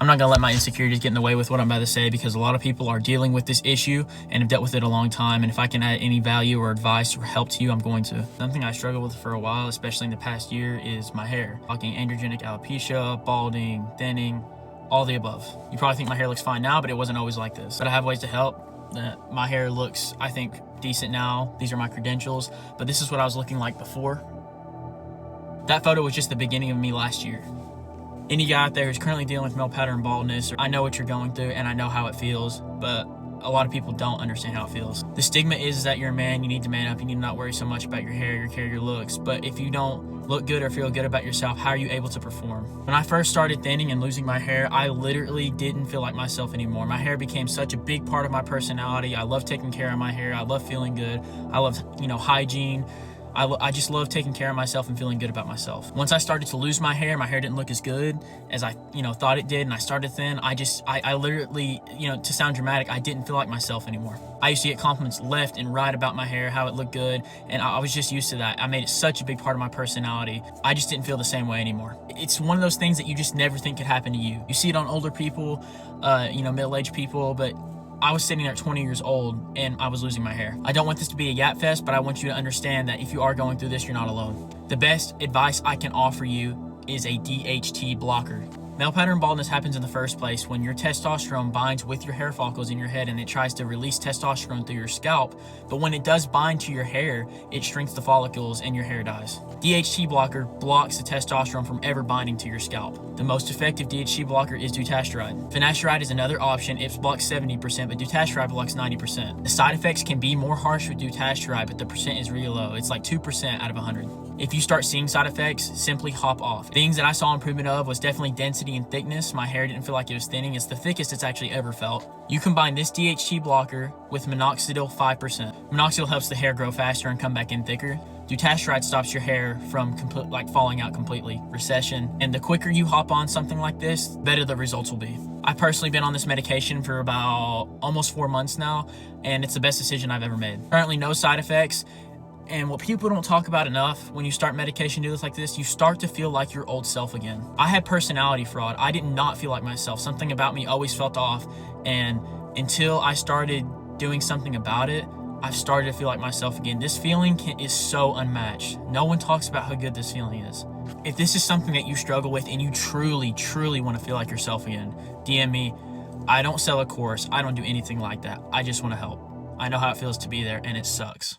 I'm not gonna let my insecurities get in the way with what I'm about to say, because a lot of people are dealing with this issue and have dealt with it a long time. And if I can add any value or advice or help to you, I'm going to. Something I struggled with for a while, especially in the past year, is my hair. Talking androgenic alopecia, balding, thinning, all the above. You probably think my hair looks fine now, but it wasn't always like this. But I have ways to help. My hair looks, I think, decent now. These are my credentials, but this is what I was looking like before. That photo was just the beginning of me last year. Any guy out there who's currently dealing with male pattern baldness, I know what you're going through and I know how it feels, but a lot of people don't understand how it feels. The stigma is that you're a man, you need to man up, you need to not worry so much about your hair, your looks. But if you don't look good or feel good about yourself, how are you able to perform? When I first started thinning and losing my hair, I literally didn't feel like myself anymore. My hair became such a big part of my personality. I love taking care of my hair. I love feeling good. I love, hygiene. I just love taking care of myself and feeling good about myself. Once I started to lose my hair didn't look as good as I, thought it did, and I started thin. I literally, to sound dramatic, I didn't feel like myself anymore. I used to get compliments left and right about my hair, how it looked good, and I was just used to that. I made it such a big part of my personality. I just didn't feel the same way anymore. It's one of those things that you just never think could happen to you. You see it on older people, middle-aged people, but I was sitting there at 20 years old and I was losing my hair. I don't want this to be a yap fest, but I want you to understand that if you are going through this, you're not alone. The best advice I can offer you is a DHT blocker. Male pattern baldness happens in the first place when your testosterone binds with your hair follicles in your head and it tries to release testosterone through your scalp. But when it does bind to your hair, it shrinks the follicles and your hair dies. DHT blocker blocks the testosterone from ever binding to your scalp. The most effective DHT blocker is dutasteride. Finasteride is another option. It blocks 70%, but dutasteride blocks 90%. The side effects can be more harsh with dutasteride, but the percent is really low. It's like 2% out of 100. If you start seeing side effects, simply hop off. Things that I saw improvement of was definitely density and thickness. My hair didn't feel like it was thinning. It's the thickest it's actually ever felt. You combine this DHT blocker with minoxidil 5%. Minoxidil helps the hair grow faster and come back in thicker. Dutasteride stops your hair from falling out completely, recession. And the quicker you hop on something like this, the better the results will be. I've personally been on this medication for about almost 4 months now, and it's the best decision I've ever made. Currently no side effects. And what people don't talk about enough, when you start medication do this like this, you start to feel like your old self again. I had personality fraud. I did not feel like myself. Something about me always felt off. And until I started doing something about it, I've started to feel like myself again. This feeling is so unmatched. No one talks about how good this feeling is. If this is something that you struggle with and you truly, truly want to feel like yourself again, DM me. I don't sell a course. I don't do anything like that. I just want to help. I know how it feels to be there, and it sucks.